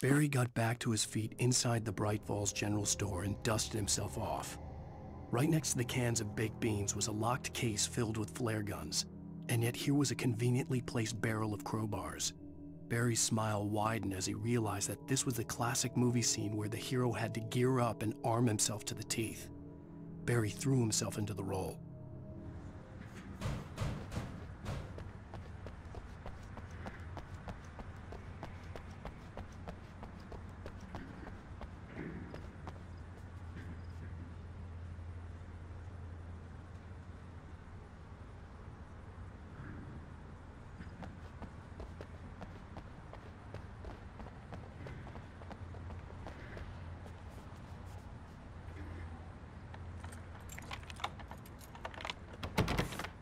Barry got back to his feet inside the Bright Falls General Store and dusted himself off. Right next to the cans of baked beans was a locked case filled with flare guns, and yet here was a conveniently placed barrel of crowbars. Barry's smile widened as he realized that this was the classic movie scene where the hero had to gear up and arm himself to the teeth. Barry threw himself into the role.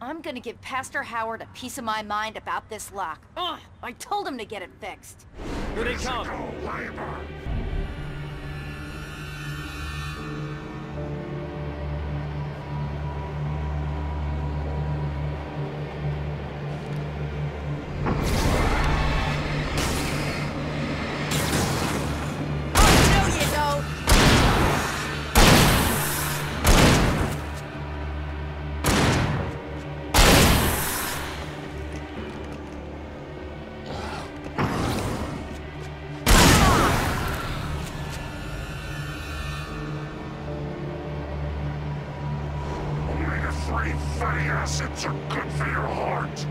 I'm gonna give Pastor Howard a piece of my mind about this lock. Ugh! I told him to get it fixed. Here they come! Fatty acids are good for your heart.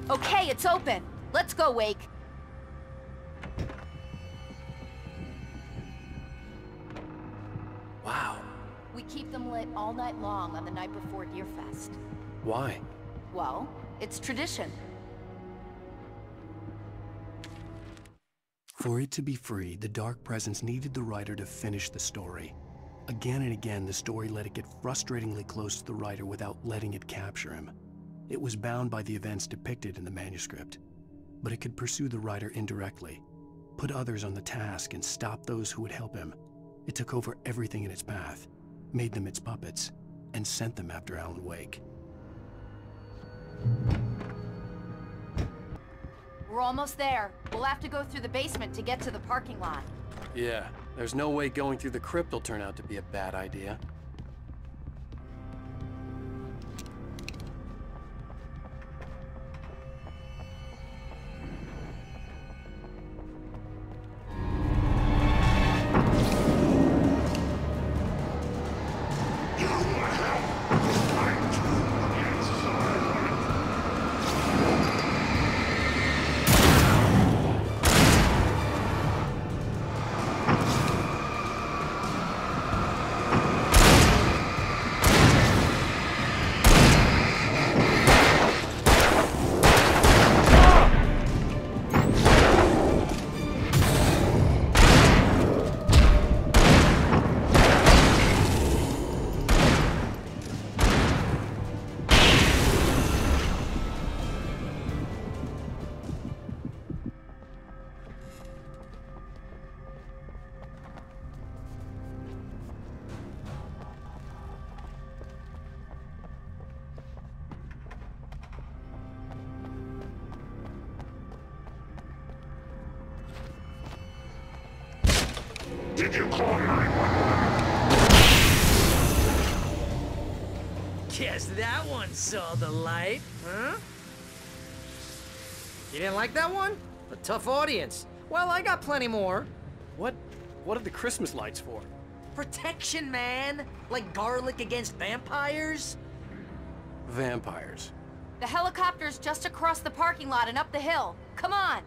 Okay, it's open. Let's go, Wake. Wow. We keep them lit all night long on the night before Deerfest. Why? Well, it's tradition. For it to be free, the Dark Presence needed the writer to finish the story. Again and again, the story let it get frustratingly close to the writer without letting it capture him. It was bound by the events depicted in the manuscript, but it could pursue the writer indirectly, put others on the task and stop those who would help him. It took over everything in its path, made them its puppets, and sent them after Alan Wake. We're almost there. We'll have to go through the basement to get to the parking lot. Yeah, there's no way going through the crypt will turn out to be a bad idea. Did you call 911? Guess that one saw the light, huh? You didn't like that one? A tough audience. Well, I got plenty more. What are the Christmas lights for? Protection, man! Like garlic against vampires? Vampires. The helicopter's just across the parking lot and up the hill. Come on!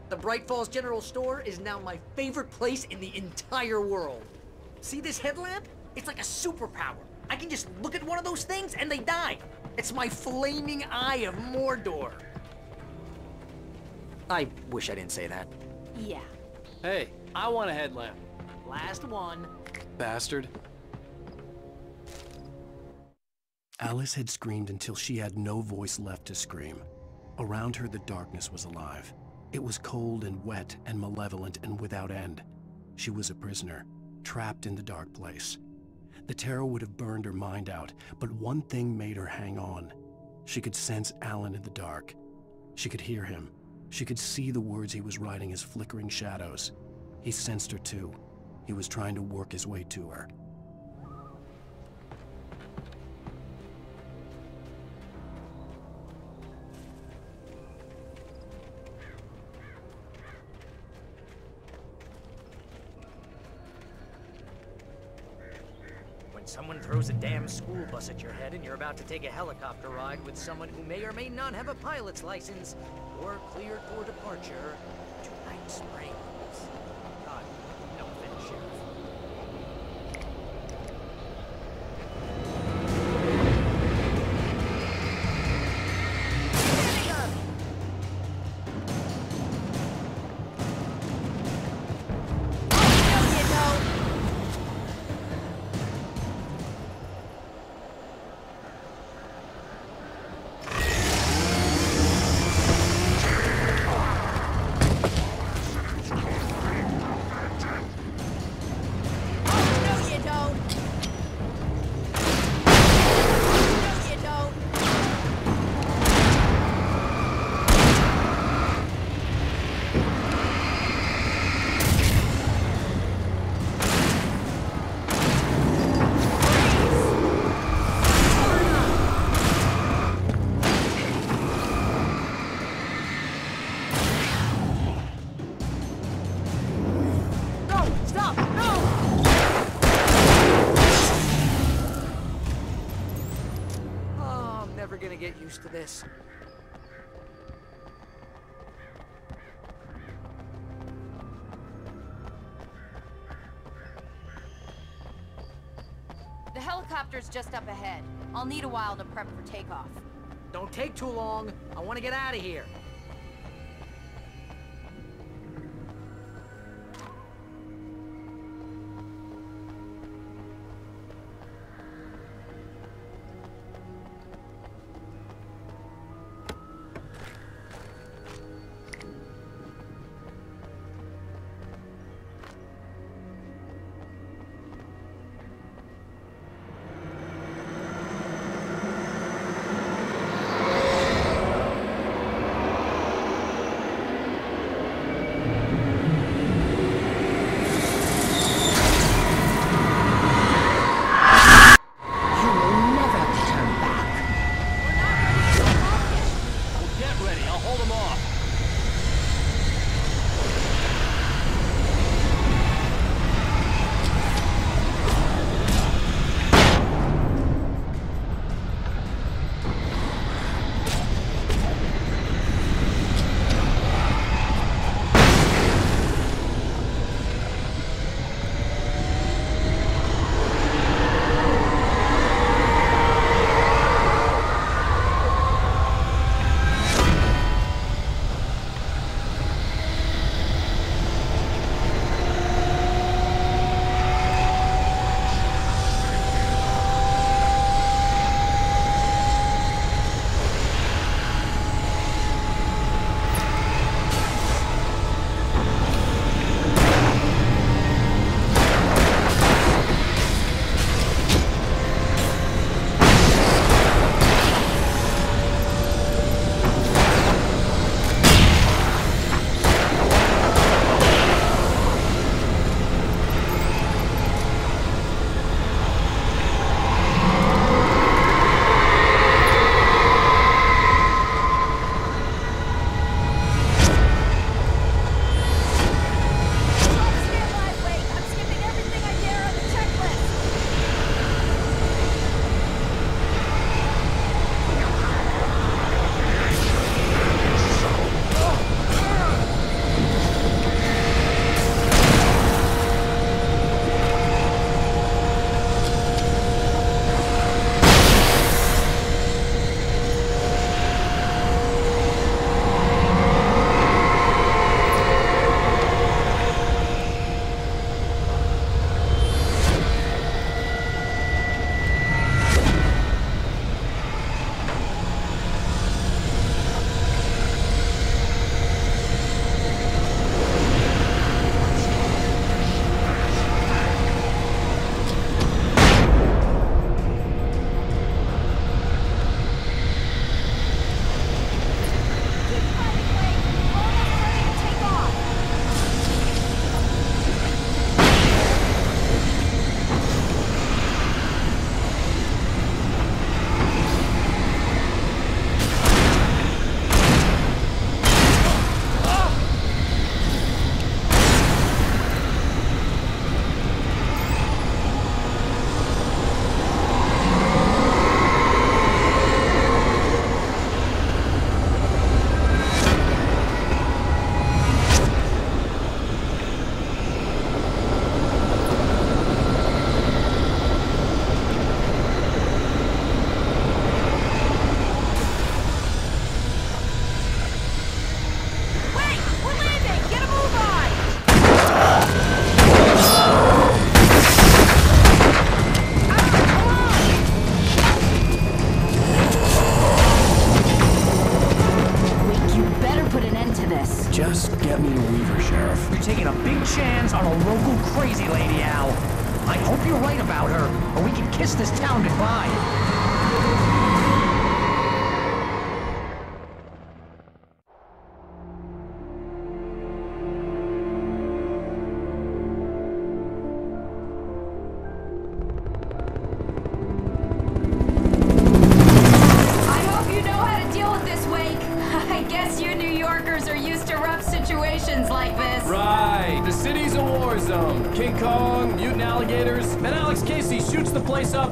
The Bright Falls General Store is now my favorite place in the entire world. See this headlamp? It's like a superpower. I can just look at one of those things and they die. It's my flaming eye of Mordor. I wish I didn't say that. Yeah. Hey, I want a headlamp. Last one. Bastard. Alice had screamed until she had no voice left to scream. Around her, the darkness was alive. It was cold and wet and malevolent and without end. She was a prisoner, trapped in the dark place. The terror would have burned her mind out, but one thing made her hang on. She could sense Alan in the dark. She could hear him. She could see the words he was writing as flickering shadows. He sensed her too. He was trying to work his way to her. Someone throws a damn school bus at your head and you're about to take a helicopter ride with someone who may or may not have a pilot's license or cleared for departure to Night Springs. God, no offense, Sheriff. Get used to this. The helicopter's just up ahead. I'll need a while to prep for takeoff. Don't take too long. I want to get out of here. pal. I hope you're right about her, or we can kiss this town goodbye.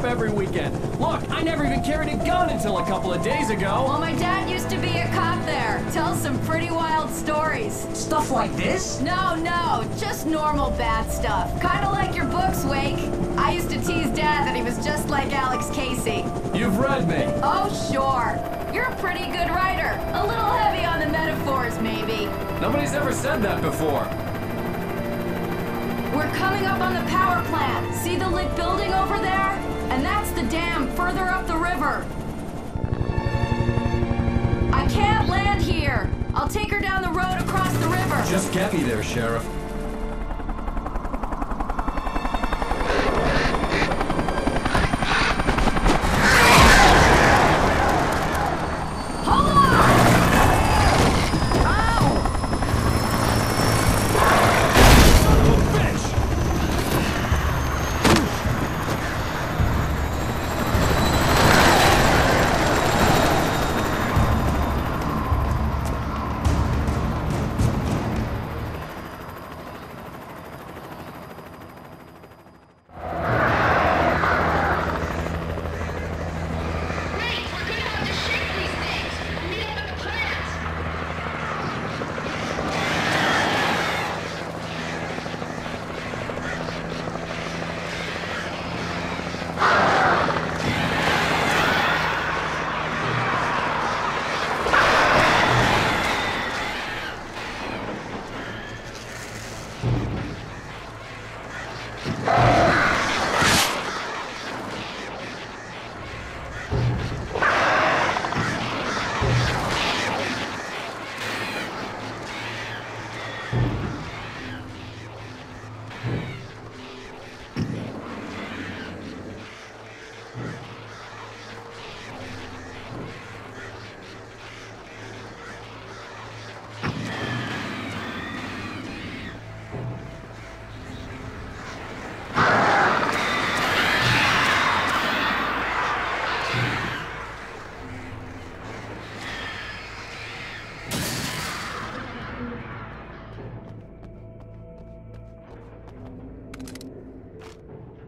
Every weekend. Look, I never even carried a gun until a couple of days ago. Well, my dad used to be a cop there. Tells some pretty wild stories. Stuff like this? No, just normal bad stuff. Kinda like your books, Wake. I used to tease Dad that he was just like Alex Casey. You've read me. Oh, sure. You're a pretty good writer. A little heavy on the metaphors, maybe. Nobody's ever said that before. We're coming up on the power plant. See the lit building over there? And that's the dam further up the river. I can't land here. I'll take her down the road across the river. Just get me there, Sheriff.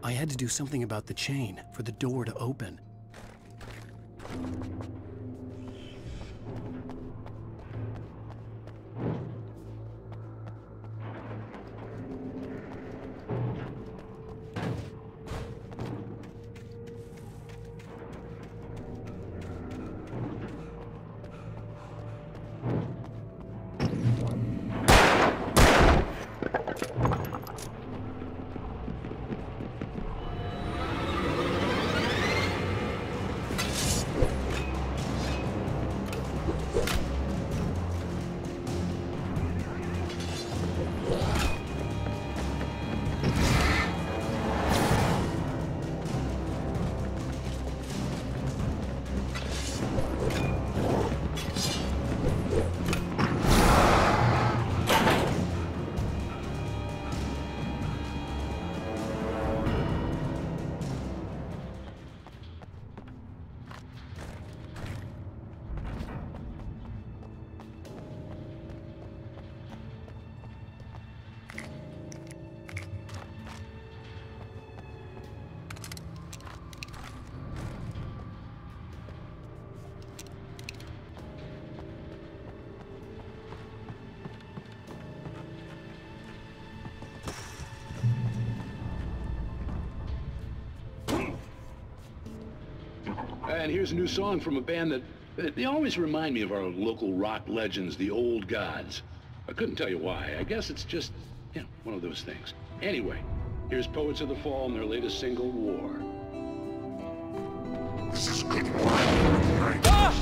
I had to do something about the chain for the door to open. And here's a new song from a band that they always remind me of our local rock legends, the Old Gods. I couldn't tell you why. I guess it's just, you know, one of those things. Anyway, here's Poets of the Fall and their latest single, War. This is goodbye. Ah!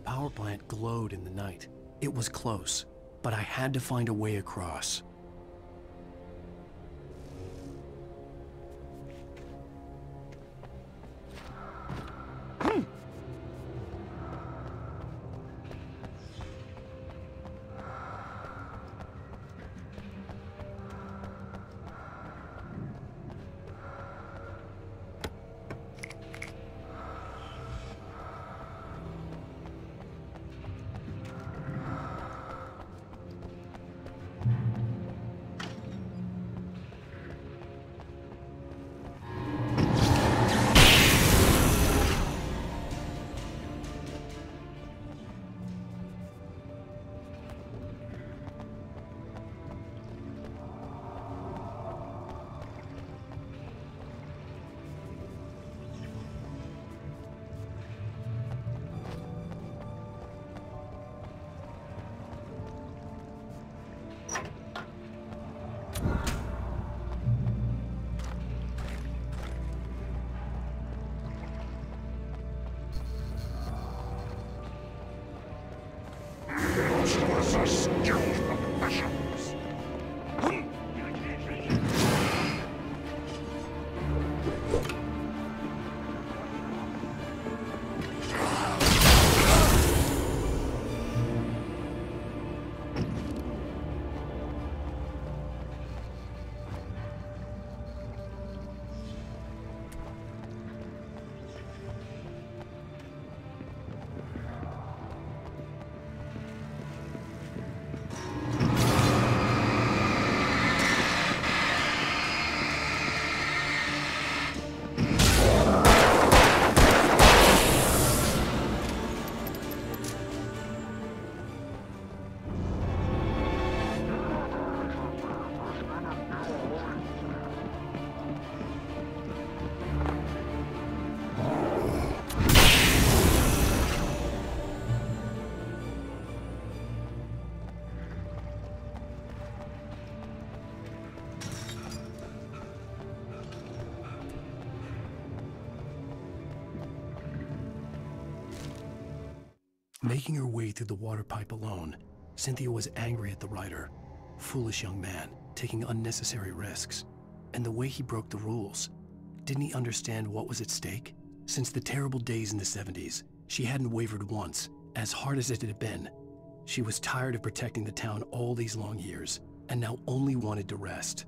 power plant glowed in the night. It was close, but I had to find a way across. Those are skilled professionals. Making her way through the water pipe alone, Cynthia was angry at the writer. Foolish young man, taking unnecessary risks. And the way he broke the rules. Didn't he understand what was at stake? Since the terrible days in the 70s, she hadn't wavered once, as hard as it had been. She was tired of protecting the town all these long years, and now only wanted to rest.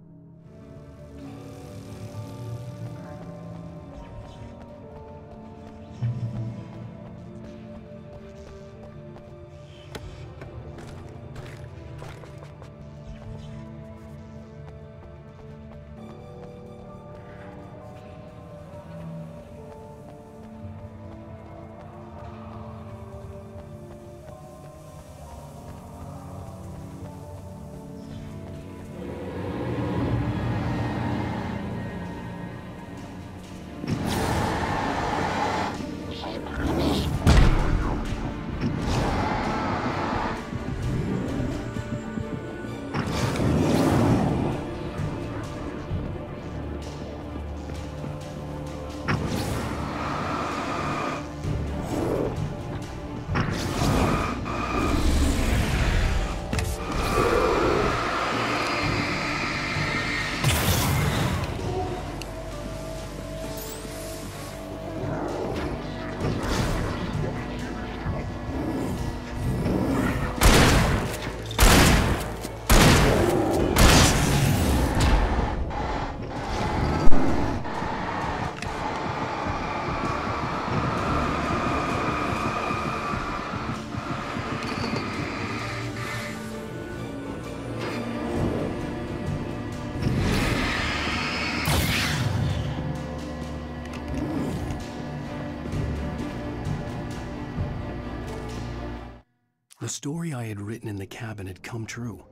The story I had written in the cabin had come true.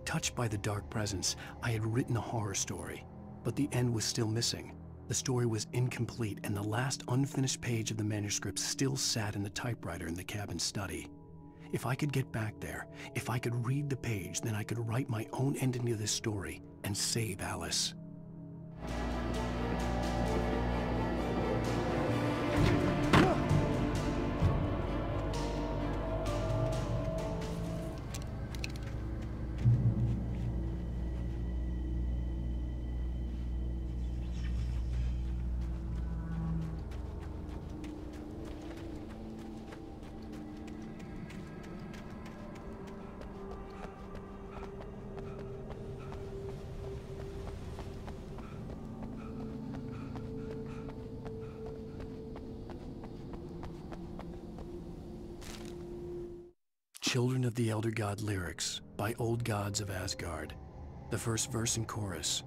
Touched by the dark presence, I had written a horror story, but the end was still missing. The story was incomplete, and the last unfinished page of the manuscript still sat in the typewriter in the cabin study. If I could get back there, if I could read the page, then I could write my own ending to this story and save Alice. Children of the Elder God lyrics by Old Gods of Asgard. The first verse and chorus.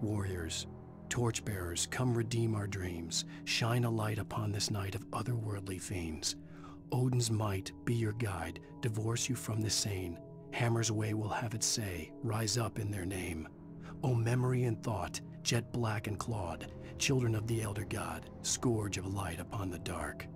Warriors, torchbearers, come redeem our dreams. Shine a light upon this night of otherworldly fiends. Odin's might be your guide, divorce you from the sane. Hammer's way will have its say, rise up in their name. O memory and thought, jet black and clawed, children of the Elder God, scourge of light upon the dark.